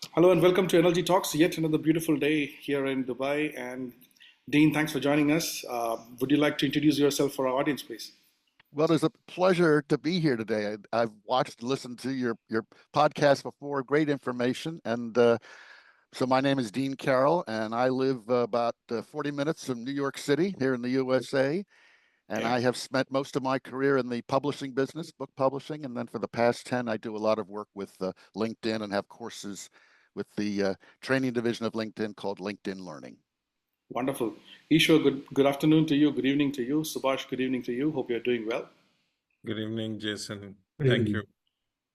Hello and welcome to NLG Talks. Yet another beautiful day here in Dubai. And Dean, thanks for joining us. Would you like to introduce yourself for our audience, please? Well, it's a pleasure to be here today. I've watched, listened to your podcast before. Great information, and so my name is Dean Carroll, and I live about 40 minutes from New York City here in the USA. And Okay, I have spent most of my career in the publishing business, book publishing, and then for the past 10, I do a lot of work with LinkedIn and have courses with the training division of LinkedIn called LinkedIn Learning. wonderful. Ishwar, good afternoon to you. Good evening to you. Subhash, good evening to you. Hope you're doing well. Good evening, Jason. Good Thank evening. you.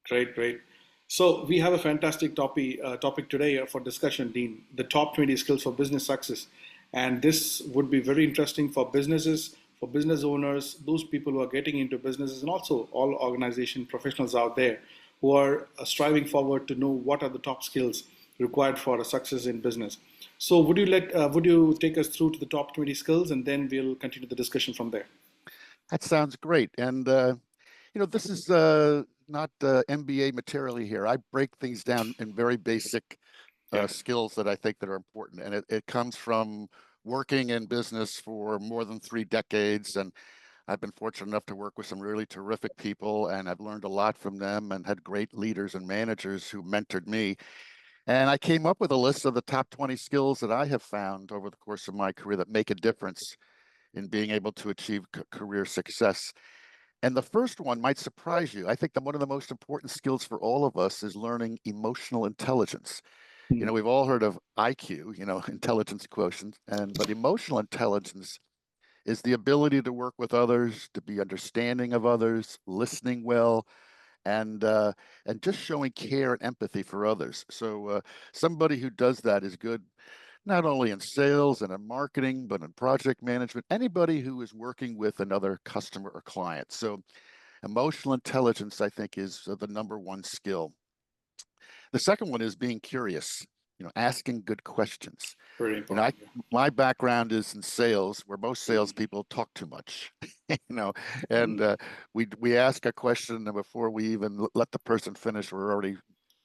Great, great. So we have a fantastic topic today for discussion, Dean. The top 20 skills for business success, and this would be very interesting for businesses, for business owners, those people who are getting into businesses, and also all organization professionals out there who are striving forward to know what are the top skills required for a success in business. So would you take us through to the top 20 skills, and then we'll continue the discussion from there. That sounds great. And this is not MBA materially here. I break things down in very basic Yeah. skills that I think that are important, and it comes from working in business for more than 3 decades, and I've been fortunate enough to work with some really terrific people, and I've learned a lot from them, and had great leaders and managers who mentored me. And I came up with a list of the top 20 skills that I have found over the course of my career that make a difference in being able to achieve career success. And the first one might surprise you. I think that one of the most important skills for all of us is learning emotional intelligence. Mm. We've all heard of IQ, intelligence quotient, but emotional intelligence is the ability to work with others, to be understanding of others, listening well, and just showing care and empathy for others. So somebody who does that is good not only in sales and in marketing, but in project management, anybody who is working with another customer or client. So emotional intelligence, I think, is the number one skill. The second one is being curious, asking good questions. Very You know, I, important. Yeah. my background is in sales, where most salespeople talk too much, and Mm. we ask a question, and before we even let the person finish, we're already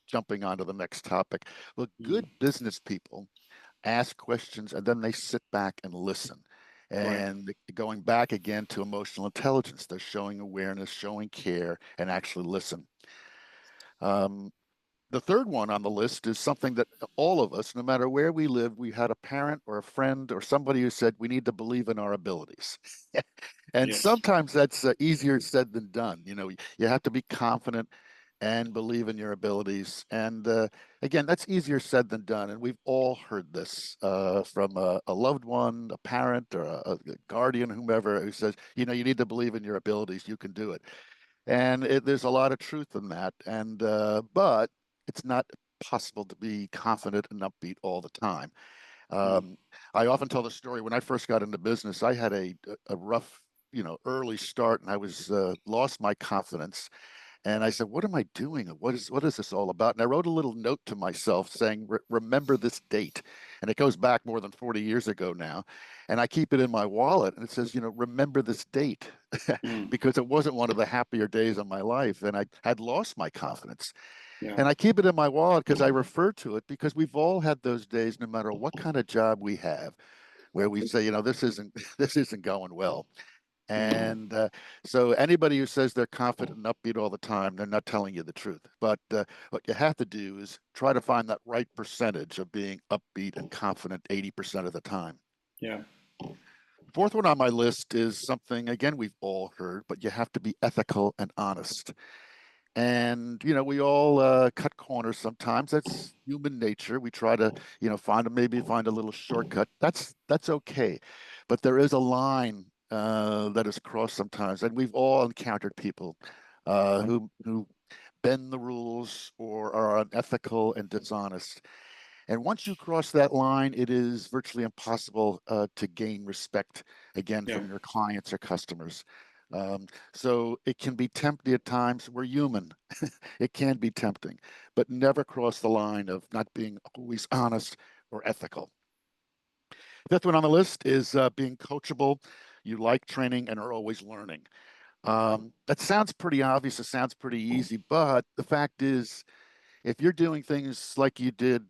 jumping onto the next topic. Well, Mm. good business people ask questions, and then they sit back and listen. Right. And going back again to emotional intelligence, they're showing awareness, showing care, and actually listen. Um, the third one on the list is something that all of us, no matter where we live, we had a parent or a friend or somebody who said we need to believe in our abilities. And Yes. sometimes that's easier said than done. You have to be confident and believe in your abilities. And again, that's easier said than done. And we've all heard this from a loved one, a parent, or a guardian, whomever, who says, you need to believe in your abilities. You can do it. And there's a lot of truth in that. And but it's not possible to be confident and upbeat all the time. Mm. Um, I often tell the story when I first got into business. I had a rough, early start, and I was lost my confidence. And I said, "What am I doing? What is this all about?" And I wrote a little note to myself saying, "Remember this date," and it goes back more than 40 years ago now. And I keep it in my wallet, and it says, "Remember this date," Mm. because it wasn't one of the happier days of my life, and I had lost my confidence. Yeah. And I keep it in my wallet because I refer to it because we've all had those days, no matter what kind of job we have, where we say, this isn't this isn't going well. Mm. And so anybody who says they're confident and upbeat all the time, they're not telling you the truth. But what you have to do is try to find that right percentage of being upbeat and confident 80% of the time. Yeah. Fourth one on my list is something, again, we've all heard, but you have to be ethical and honest. And, we all cut corners sometimes. That's human nature. We try to, maybe find a little shortcut. That's okay. But there is a line that is crossed sometimes. And we've all encountered people who bend the rules or are unethical and dishonest. And once you cross that line, it is virtually impossible to gain respect again Yeah. from your clients or customers. So it can be tempting at times. We're human. It can be tempting, but never cross the line of not being always honest or ethical. Fifth one on the list is being coachable. You like training and are always learning. That sounds pretty obvious. It sounds pretty easy, but the fact is, If you're doing things like you did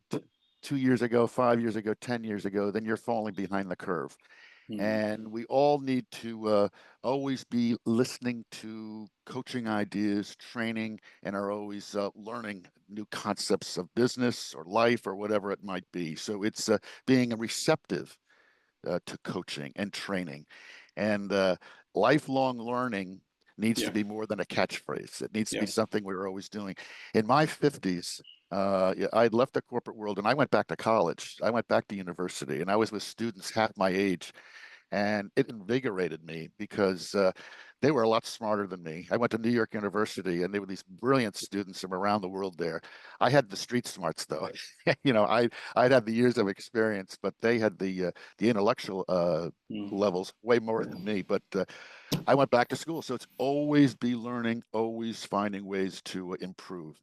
2 years ago, 5 years ago, 10 years ago, then you're falling behind the curve. And we all need to always be listening to coaching ideas, training, and are always learning new concepts of business or life or whatever it might be. So it's being receptive to coaching and training. And lifelong learning needs to Yeah. be more than a catchphrase. It needs to be Yeah. something we're always doing. In my 50s, yeah, I'd left the corporate world and I went back to college. I went back to university and I was with students half my age, and it invigorated me because they were a lot smarter than me. I went to New York University, and they were these brilliant students from around the world there. I had the street smarts, though. I'd had the years of experience, but they had the intellectual levels way more than me. But I went back to school, so it's always be learning, always finding ways to improve.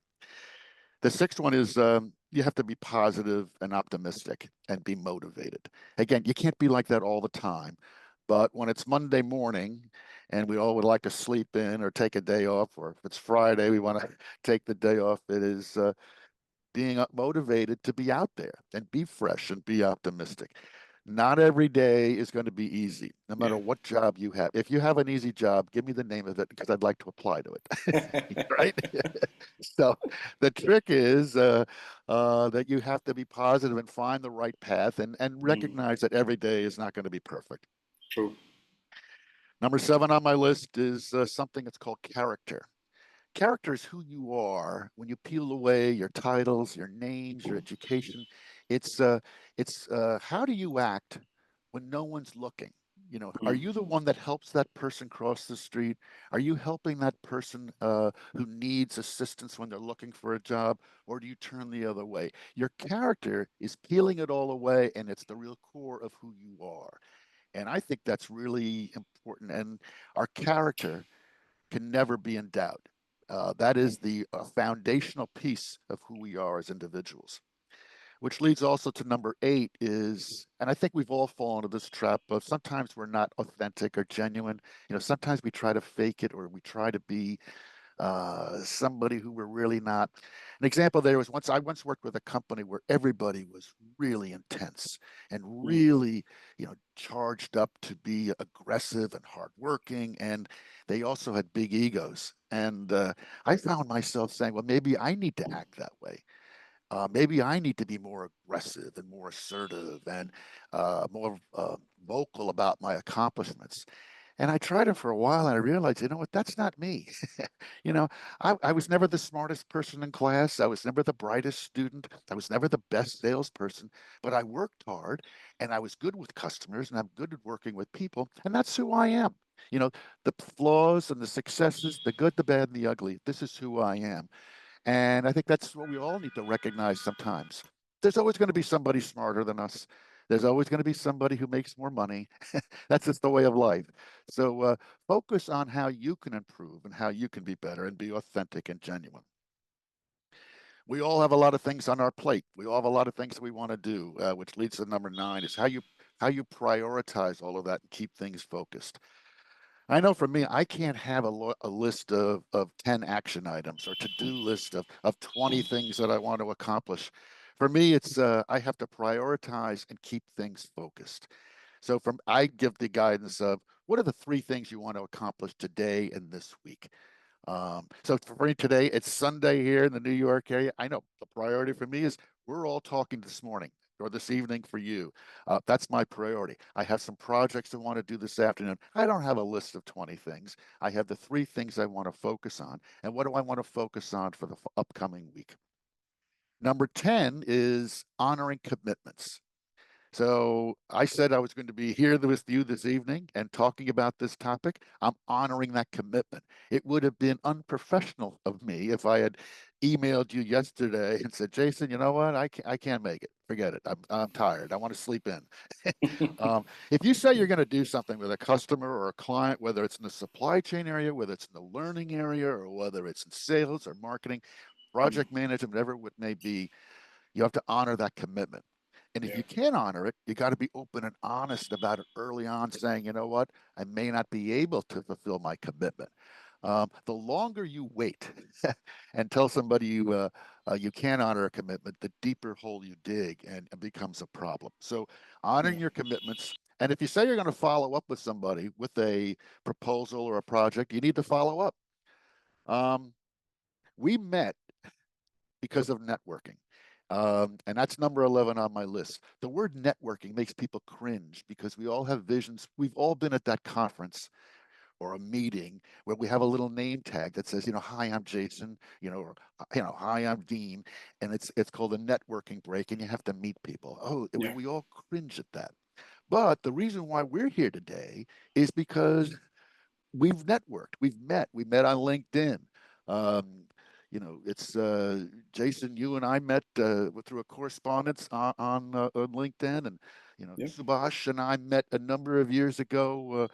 The sixth one is you have to be positive and optimistic and be motivated. Again, you can't be like that all the time. But when it's Monday morning and we all would like to sleep in or take a day off, or if it's Friday, we want to take the day off, it is being motivated to be out there and be fresh and be optimistic. Not every day is going to be easy, no matter Yeah. what job you have. If you have an easy job, give me the name of it because I'd like to apply to it. Right? So the trick is that you have to be positive and find the right path and recognize that every day is not going to be perfect. True. Number 7 on my list is something that's called character. Character is who you are when you peel away your titles, your names, your education. It's how do you act when no one's looking? Are you the one that helps that person cross the street? Are you helping that person who needs assistance when they're looking for a job, or do you turn the other way? Your character is peeling it all away, and it's the real core of who you are. And I think that's really important. And our character can never be in doubt. That is the foundational piece of who we are as individuals. Which leads also to number 8 is, and I think we've all fallen into this trap of sometimes we're not authentic or genuine. Sometimes we try to fake it or we try to be somebody who we're really not. An example there was I once worked with a company where everybody was really intense and really, charged up to be aggressive and hardworking, and they also had big egos. And I found myself saying, well, maybe I need to act that way. Maybe I need to be more aggressive and more assertive and more vocal about my accomplishments. And I tried it for a while and I realized, you know what, that's not me. you know, I was never the smartest person in class. I was never the brightest student. I was never the best salesperson, but I worked hard and I was good with customers and I'm good at working with people. And that's who I am. You know, the flaws and the successes, the good, the bad, and the ugly. This is who I am. And I think that's what we all need to recognize sometimes. There's always going to be somebody smarter than us. There's always going to be somebody who makes more money. That's just the way of life. So focus on how you can improve and how you can be better and be authentic and genuine. We all have a lot of things on our plate. We all have a lot of things that we want to do, which leads to number 9 is how you prioritize all of that and keep things focused. I know for me, I can't have a list of 10 action items or to-do list of 20 things that I want to accomplish. For me, it's I have to prioritize and keep things focused. So I give the guidance of what are the 3 things you want to accomplish today and this week. So for me today, it's Sunday here in the New York area. I know the priority for me is we're all talking this morning or this evening for you. That's my priority. I have some projects I want to do this afternoon. I don't have a list of 20 things. I have the 3 things I want to focus on. And what do I want to focus on for the upcoming week? Number 10 is honoring commitments. So I said I was going to be here with you this evening and talking about this topic. I'm honoring that commitment. It would have been unprofessional of me if I had emailed you yesterday and said, Jason, you know what? I can't make it. Forget it. I'm tired. I want to sleep in. If you say you're going to do something with a customer or a client, whether it's in the supply chain area, whether it's in the learning area, or whether it's in sales or marketing, project management, whatever it may be, you have to honor that commitment. And if Yeah. you can't honor it, you got to be open and honest about it early on, saying, you know what, I may not be able to fulfill my commitment. The longer you wait and tell somebody you can't honor a commitment, the deeper hole you dig and it becomes a problem. So honoring your commitments. And if you say you're going to follow up with somebody with a proposal or a project, you need to follow up. We met because of networking. And that's number 11 on my list. The word networking makes people cringe because we all have visions. We've all been at that conference or a meeting where we have a little name tag that says, hi, I'm Jason, or hi, I'm Dean, and it's called a networking break, and you have to meet people. Oh, Yeah. we all cringe at that. But the reason why we're here today is because we've networked, we've met, we met on LinkedIn. It's Jason, you and I met through a correspondence on LinkedIn, and Yeah. Subhash and I met a number of years ago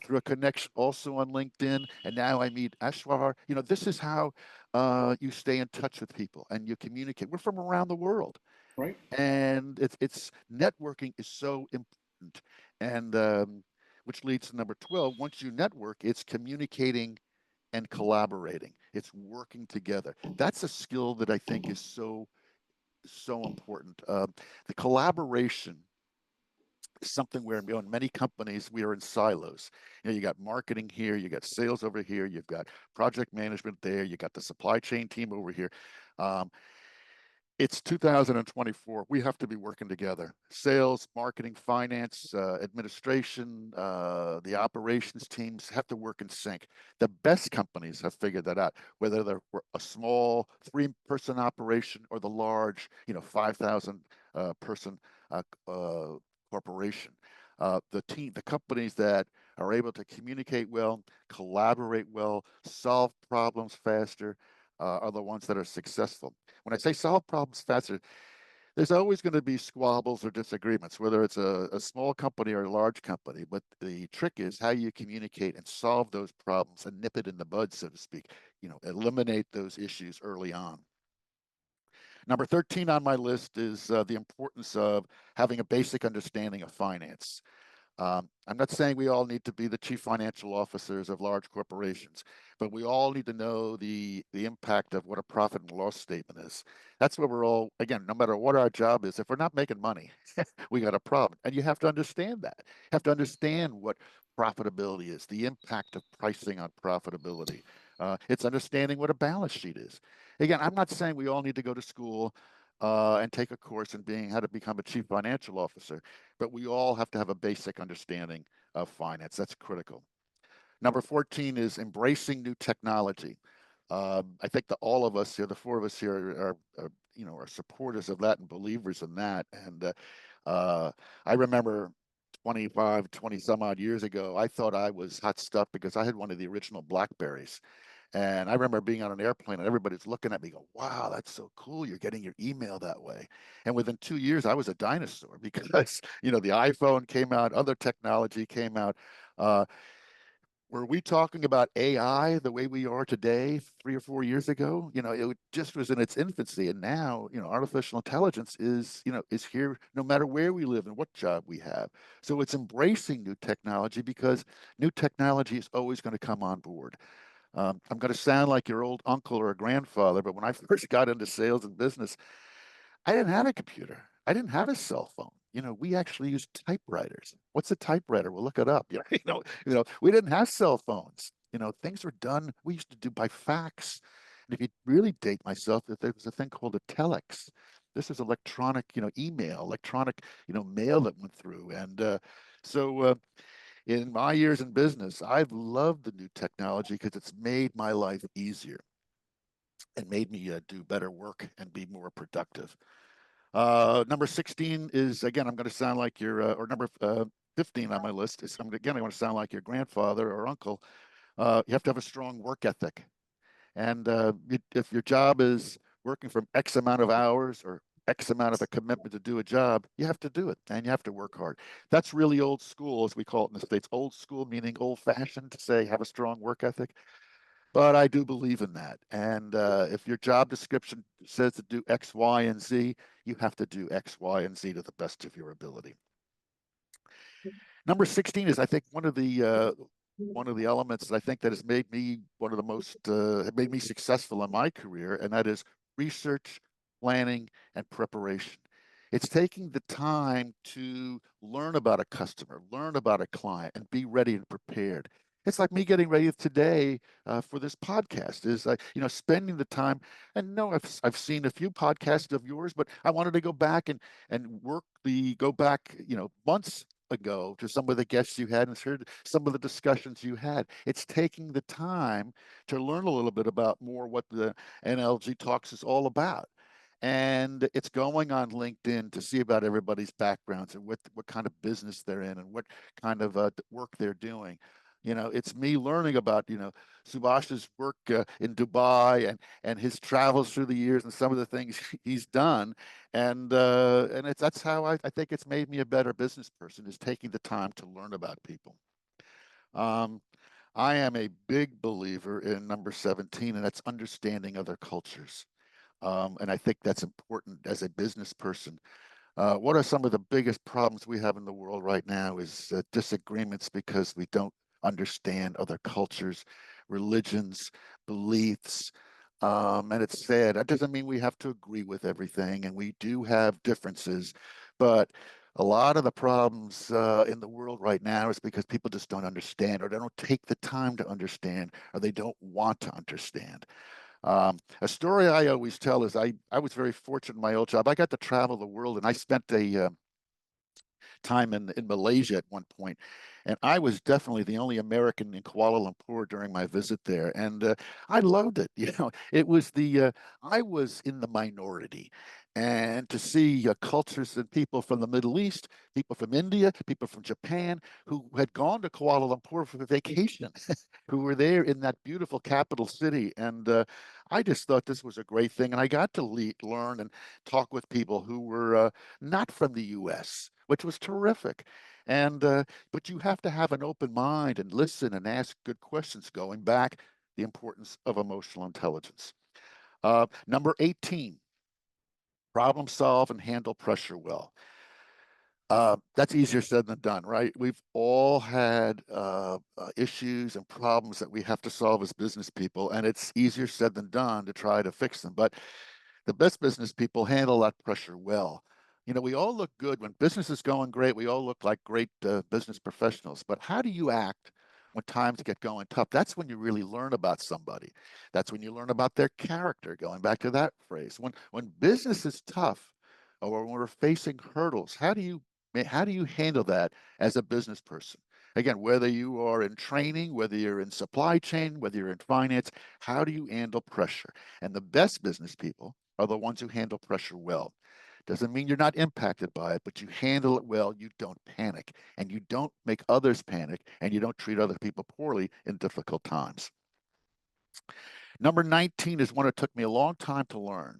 through a connection also on LinkedIn, and now I meet Ashwar. This is how you stay in touch with people and you communicate. We're from around the world, Right. and it's networking is so important, and which leads to number 12. Once you network, it's communicating and collaborating. It's working together. That's a skill that I think is so important. The collaboration is something where in many companies we are in silos. You got marketing here, you got sales over here, you've got project management there, you got the supply chain team over here. It's 2024. We have to be working together. Sales, marketing, finance, administration, the operations teams have to work in sync. The best companies have figured that out, whether they're a small 3-person operation or the large, 5,000 person corporation. The companies that are able to communicate well, collaborate well, solve problems faster, are the ones that are successful. When I say solve problems faster, there's always going to be squabbles or disagreements, whether it's a small company or a large company. But the trick is how you communicate and solve those problems and nip it in the bud, so to speak. Eliminate those issues early on. Number 13 on my list is the importance of having a basic understanding of finance. I'm not saying we all need to be the chief financial officers of large corporations, but we all need to know the impact of what a profit and loss statement is. That's where we're all, again, no matter what our job is, if we're not making money, we got a problem. And you have to understand that. You have to understand what profitability is, the impact of pricing on profitability. It's understanding what a balance sheet is. Again, I'm not saying we all need to go to school and take a course in being how to become a chief financial officer, but we all have to have a basic understanding of finance. That's critical. Number 14 is embracing new technology. I think that all of us here, the 4 of us here, are supporters of that and believers in that. And I remember 25, 20 some odd years ago, I thought I was hot stuff because I had one of the original Blackberries. And I remember being on an airplane and everybody's looking at me, go, wow, that's so cool. You're getting your email that way. And within 2 years, I was a dinosaur because, the iPhone came out, other technology came out. Were we talking about AI the way we are today 3 or 4 years ago? It just was in its infancy. And now, artificial intelligence is here no matter where we live and what job we have. So it's embracing new technology because new technology is always going to come on board. I'm going to sound like your old uncle or a grandfather, but when I first got into sales and business, I didn't have a computer. I didn't have a cell phone. We actually used typewriters. What's a typewriter? We'll look it up. We didn't have cell phones. Things were done. We used to do by fax. And if you really date myself, there was a thing called a telex. This is electronic, email, electronic, mail that went through. And so in my years in business, I've loved the new technology because it's made my life easier and made me do better work and be more productive. Number 16 is, again, I'm going to sound like your, or number 15 on my list is, again, I want to sound like your grandfather or uncle. You have to have a strong work ethic. And if your job is working from X amount of hours or X amount of a commitment to do a job, you have to do it and you have to work hard. That's really old school, as we call it in the States. Old school meaning old fashioned to say have a strong work ethic. But I do believe in that. And if your job description says to do X, Y, and Z, you have to do X, Y, and Z to the best of your ability. Number 16 is, I think, one of the elements that I think that has made me one of the most made me successful in my career, and that is research, planning, and preparation. It's taking the time to learn about a customer, learn about a client, and be ready and prepared. It's like me getting ready today for this podcast. Is spending the time. And no, I've seen a few podcasts of yours, but I wanted to go back and go back months ago to some of the guests you had and heard some of the discussions you had. It's taking the time to learn a little bit about more what the NLG Talks is all about. And it's going on LinkedIn to see about everybody's backgrounds and what kind of business they're in and what kind of work they're doing. It's me learning about Subhash's work in Dubai and his travels through the years and some of the things he's done, and that's how I think it's made me a better business person, is taking the time to learn about people. Um, I am a big believer in number 17, and that's understanding other cultures. And I think that's important as a business person. What are some of the biggest problems we have in the world right now is disagreements because we don't understand other cultures, religions, beliefs. And it's sad. That doesn't mean we have to agree with everything, and we do have differences. But a lot of the problems in the world right now is because people just don't understand, or they don't take the time to understand, or they don't want to understand. A story I always tell is I was very fortunate in my old job. I got to travel the world, and I spent a time in Malaysia at one point, and I was definitely the only American in Kuala Lumpur during my visit there, and I loved it. It was I was in the minority, and to see cultures and people from the Middle East, people from India, people from Japan who had gone to Kuala Lumpur for vacation, who were there in that beautiful capital city, and I just thought this was a great thing, and I got to learn and talk with people who were not from the U.S., which was terrific. And but you have to have an open mind and listen and ask good questions. Going back, the importance of emotional intelligence. Number 18, problem solve and handle pressure well. That's easier said than done, right? We've all had issues and problems that we have to solve as business people, and it's easier said than done to try to fix them. But the best business people handle that pressure well. We all look good when business is going great. We all look like great business professionals. But how do you act when times get going tough? That's when you really learn about somebody. That's when you learn about their character. Going back to that phrase, when business is tough, or when we're facing hurdles, how do you handle that as a business person? Again, whether you are in training, whether you're in supply chain, whether you're in finance, how do you handle pressure? And the best business people are the ones who handle pressure well. Doesn't mean you're not impacted by it, but you handle it well. You don't panic, and you don't make others panic, and you don't treat other people poorly in difficult times. Number 19 is one that took me a long time to learn,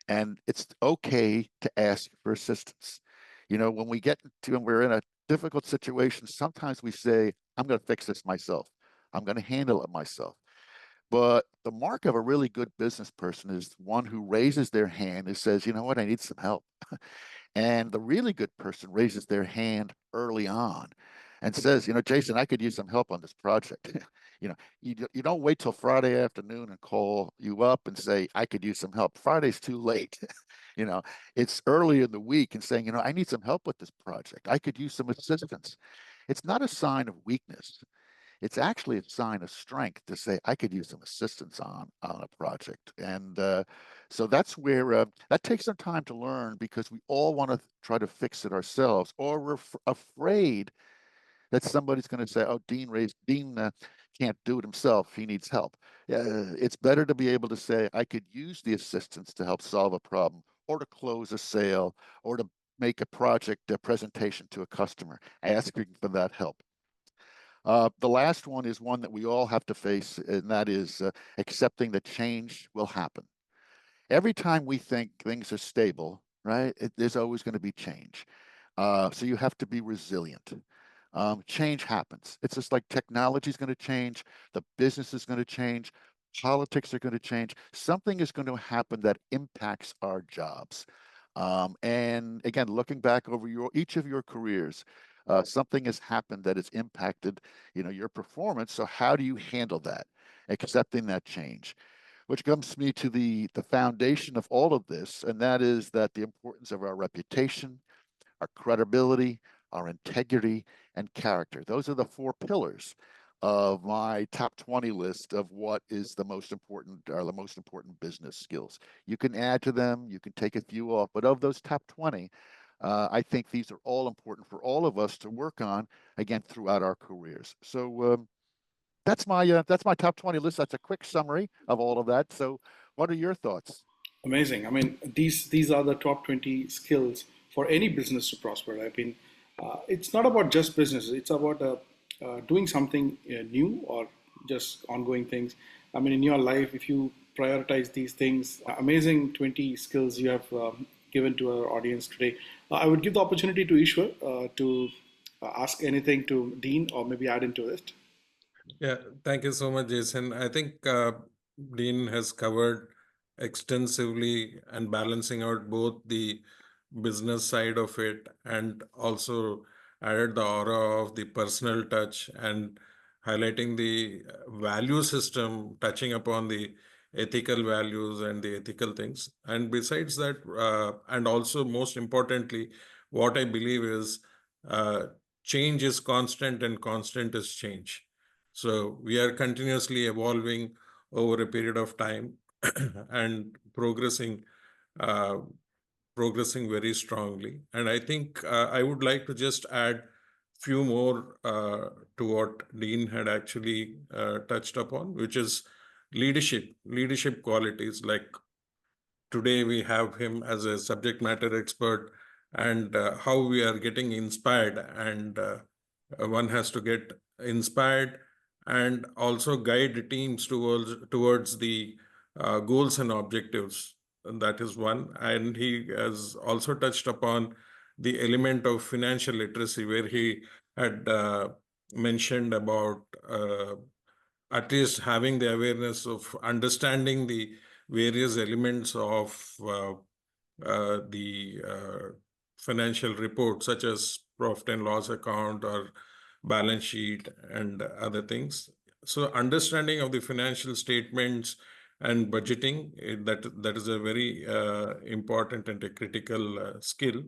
and it's okay to ask for assistance. When we're in a difficult situation, sometimes we say, I'm going to fix this myself. I'm going to handle it myself. But the mark of a really good business person is one who raises their hand and says, you know what, I need some help. And the really good person raises their hand early on and says, Jason, I could use some help on this project. You don't wait till Friday afternoon and call you up and say, I could use some help. Friday's too late. It's early in the week and saying, I need some help with this project. I could use some assistance. It's not a sign of weakness. It's actually a sign of strength to say, I could use some assistance on a project. And so that's where that takes some time to learn, because we all want to try to fix it ourselves, or we're afraid that somebody's going to say, oh, Dean can't do it himself. He needs help. It's better to be able to say, I could use the assistance to help solve a problem, or to close a sale, or to make a project a presentation to a customer, asking for that help. The last one is one that we all have to face, and that is accepting that change will happen. Every time we think things are stable, right, there's always going to be change. So you have to be resilient. Change happens. It's just like technology is going to change, the business is going to change, politics are going to change. Something is going to happen that impacts our jobs. And again, looking back over each of your careers, something has happened that has impacted, your performance. So how do you handle that? Accepting that change. which comes me to the foundation of all of this, and that is that the importance of our reputation, our credibility, our integrity, and character. Those are the four pillars of my top 20 list of what is the most important are the most important business skills. You can add to them, you can take a few off, but of those top 20, I think these are all important for all of us to work on again throughout our careers. So that's my top 20 list. That's a quick summary of all of that. So what are your thoughts? Amazing. I mean, these are the top 20 skills for any business to prosper. I mean, it's not about just business. It's about doing something new or just ongoing things. I mean, in your life, if you prioritize these things, amazing 20 skills you have given to our audience today. I would give the opportunity to Ishwar to ask anything to Dean or maybe add into it. Yeah, thank you so much, Jason. I think Dean has covered extensively and balancing out both the business side of it and also added the aura of the personal touch and highlighting the value system, touching upon the ethical values and the ethical things. And besides that, and also most importantly, what I believe is uh, change is constant and constant is change. So we are continuously evolving over a period of time and uh, progressing very strongly. And I think I would like to just add few more to what Dean had actually touched upon, which is leadership qualities. Like today we have him as a subject matter expert, and how we are getting inspired, and one has to get inspired and also guide teams towards the goals and objectives. And that is one. And he has also touched upon the element of financial literacy, where he had mentioned about at least having the awareness of understanding the various elements of the financial report, such as profit and loss account or balance sheet and other things. So understanding of the financial statements and budgeting, that is a very important and a critical skill.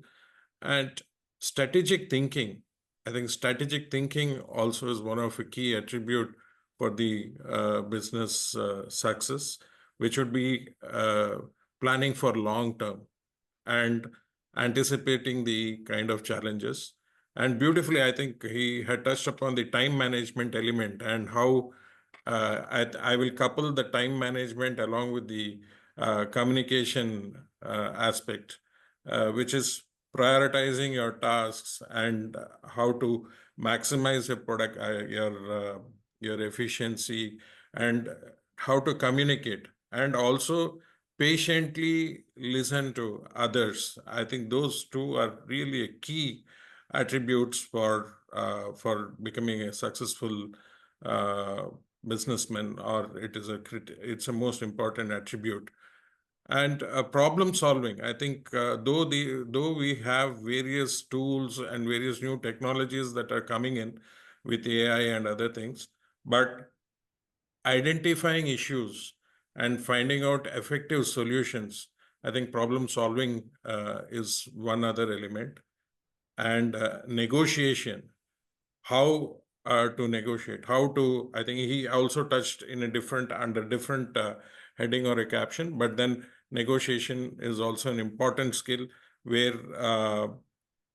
And strategic thinking, I think strategic thinking also is one of a key attribute for the business success, which would be planning for long term and anticipating the kind of challenges. And beautifully, I think he had touched upon the time management element and how I will couple the time management along with the communication aspect, which is prioritizing your tasks and how to maximize your product, your efficiency, and how to communicate, and also patiently listen to others. I think those two are really a key attributes for becoming a successful uh, businessman, or it's a most important attribute. And problem solving, I think though we have various tools and various new technologies that are coming in with AI and other things, but identifying issues and finding out effective solutions, I think problem solving is one other element. And negotiation, how to negotiate, how to, I think he also touched in a different, under different heading or a caption, but then negotiation is also an important skill, where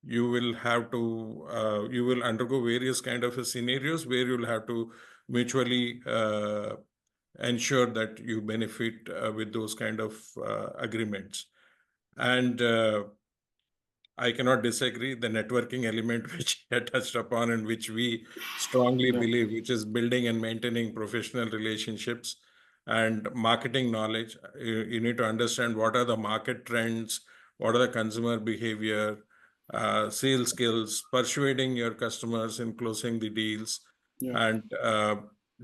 you will have to you will undergo various kind of scenarios where you'll have to mutually ensure that you benefit with those kind of agreements. And I cannot disagree the networking element which I touched upon and which we strongly Yeah. believe, which is building and maintaining professional relationships and marketing knowledge. You need to understand what are the market trends, what are the consumer behavior, sales skills, persuading your customers in closing the deals, Yeah. and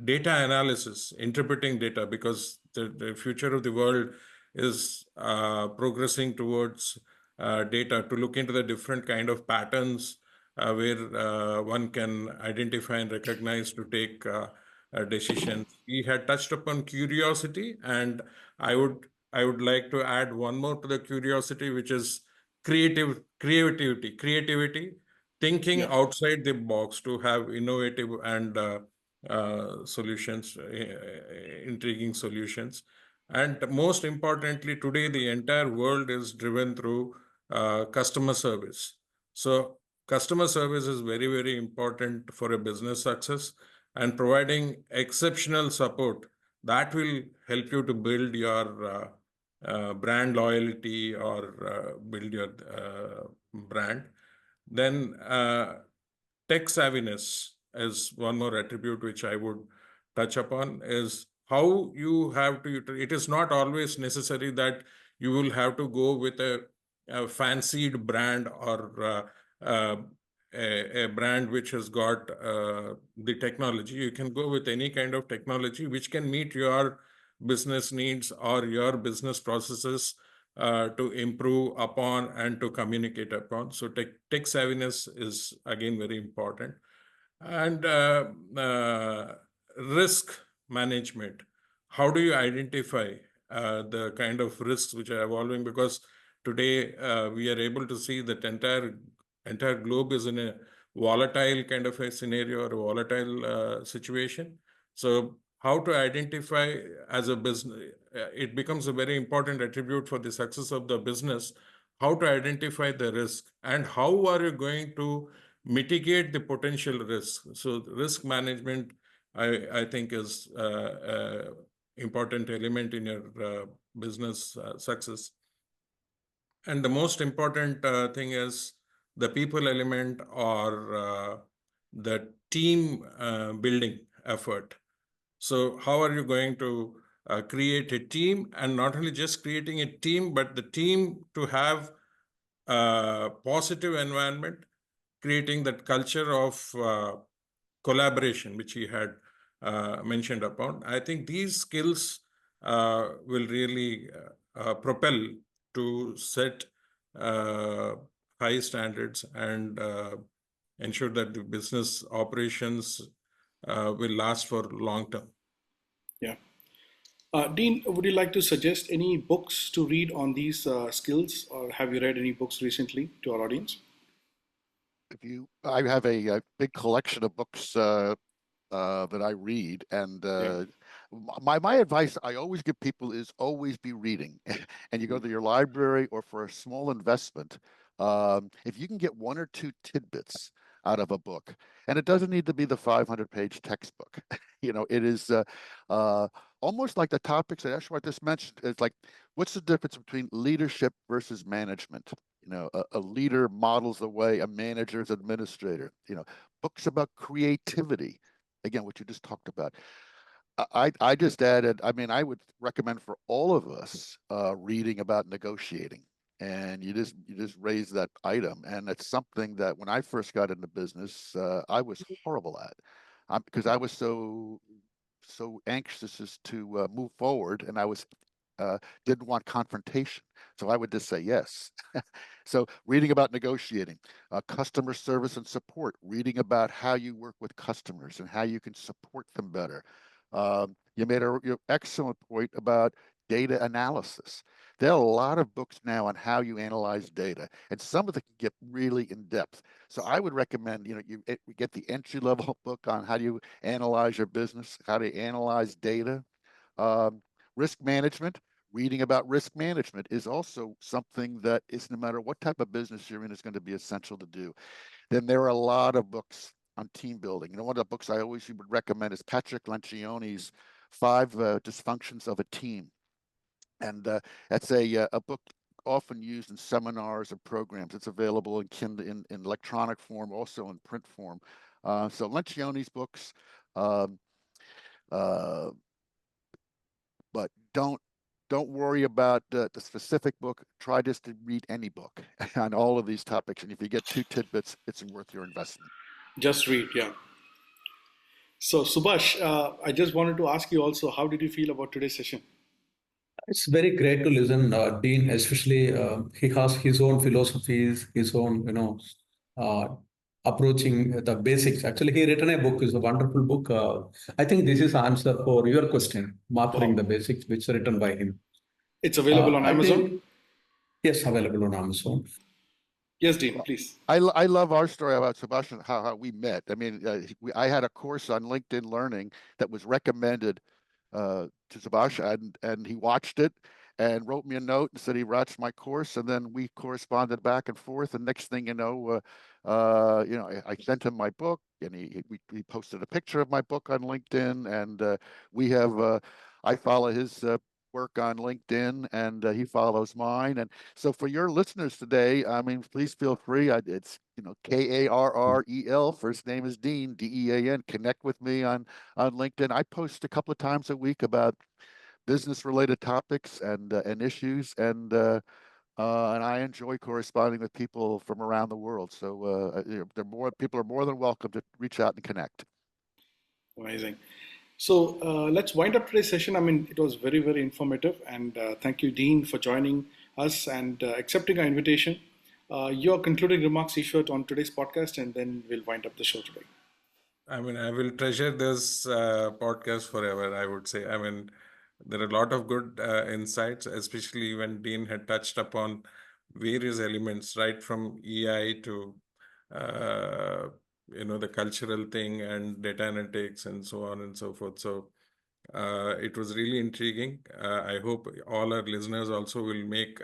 data analysis, interpreting data, because the future of the world is progressing towards data, to look into the different kind of patterns where one can identify and recognize to take decisions. We had touched upon curiosity, and I would like to add one more to the curiosity, which is creativity, thinking Yeah. outside the box to have innovative and solutions, intriguing solutions. And most importantly, today the entire world is driven through customer service. So customer service is very, very important for a business success, and providing exceptional support that will help you to build your brand loyalty or build your brand. Then tech savviness is one more attribute which I would touch upon, is how you have to, it is not always necessary that you will have to go with a fancied brand or a brand which has got the technology. You can go with any kind of technology which can meet your business needs or your business processes to improve upon and to communicate upon. So tech savviness is again very important. And risk management. How do you identify the kind of risks which are evolving? Because today we are able to see that entire globe is in a volatile kind of a scenario or a volatile situation. So how to identify as a business, it becomes a very important attribute for the success of the business, how to identify the risk and how are you going to mitigate the potential risk. So risk management, I think, is important element in your business success. And the most important thing is the people element or the team building effort. So how are you going to create a team, and not only just creating a team, but the team to have a positive environment, creating that culture of collaboration, which he had mentioned upon. I think these skills will really propel to set high standards and ensure that the business operations will last for long term. Yeah. Dean, would you like to suggest any books to read on these skills, or have you read any books recently to our audience? I have a big collection of books that I read, and my advice I always give people is always be reading. And you go to your library, or for a small investment, if you can get one or two tidbits out of a book, and it doesn't need to be the 500-page textbook. It is almost like the topics that Eshwar just mentioned. It's like, what's the difference between leadership versus management? A leader models the way a manager is administrator. Books about creativity, again, what you just talked about. I just added, I would recommend for all of us reading about negotiating. And you just raise that item, and it's something that when I first got into business, I was horrible at, because I was so anxious to move forward, and I was didn't want confrontation, so I would just say yes. So reading about negotiating, customer service and support, reading about how you work with customers and how you can support them better. You made an excellent point about data analysis. There are a lot of books now on how you analyze data, and some of them can get really in depth. So I would recommend, you get the entry-level book on how do you analyze your business, how to analyze data. Risk management, reading about risk management is also something that is, no matter what type of business you're in, is going to be essential to do. Then there are a lot of books on team building. One of the books I always would recommend is Patrick Lencioni's 5 Dysfunctions of a Team. And that's a book often used in seminars and programs. It's available in Kindle, in electronic form, also in print form. So Lencioni's books, but don't worry about the specific book. Try just to read any book on all of these topics, and if you get 2 tidbits, it's worth your investment. Just read, yeah. So Subhash, I just wanted to ask you also, how did you feel about today's session? It's very great to listen, Dean, especially he has his own philosophies, his own, approaching the basics. Actually, he written a book, is a wonderful book. I think this is answer for your question, Mastering the Basics, which is written by him. It's available on I Amazon? think, yes, available on Amazon. Yes, Dean, please. I love our story about Subhash and how we met. I mean, I had a course on LinkedIn Learning that was recommended to Subhash, and he watched it and wrote me a note and said he watched my course, and then we corresponded back and forth. And next thing you know, I sent him my book, and he posted a picture of my book on LinkedIn, and we have I follow his work on LinkedIn, and he follows mine. And so for your listeners today, I mean, please feel free. It's Karrel. First name is Dean, Dean. Connect with me on LinkedIn. I post a couple of times a week about business-related topics and issues, and I enjoy corresponding with people from around the world. So people are more than welcome to reach out and connect. Amazing. So let's wind up today's session. I mean, it was very, very informative. And thank you, Dean, for joining us and accepting our invitation. Your concluding remarks, Ishwar, on today's podcast, and then we'll wind up the show today. I mean, I will treasure this podcast forever, I would say. I mean, there are a lot of good insights, especially when Dean had touched upon various elements, right from EI to the cultural thing and data analytics and so on and so forth. So it was really intriguing. I hope all our listeners also will make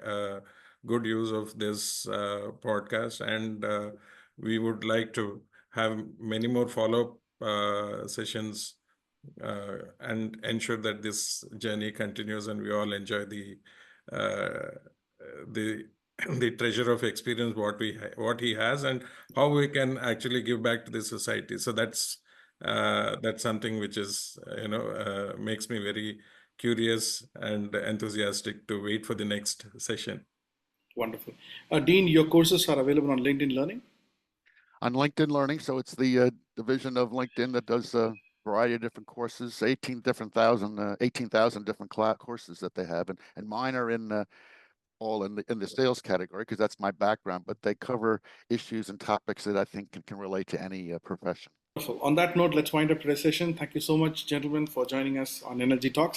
good use of this podcast, and we would like to have many more follow-up sessions and ensure that this journey continues and we all enjoy the the treasure of experience what he has, and how we can actually give back to the society. So that's something which is makes me very curious and enthusiastic to wait for the next session. Wonderful. Dean, your courses are available on LinkedIn Learning? On LinkedIn Learning, so it's the division of LinkedIn that does a variety of different courses, 18,000 different courses that they have, and mine are all in the sales category, because that's my background, but they cover issues and topics that I think can relate to any profession. Wonderful. On that note, let's wind up today's session. Thank you so much, gentlemen, for joining us on NLG Talks.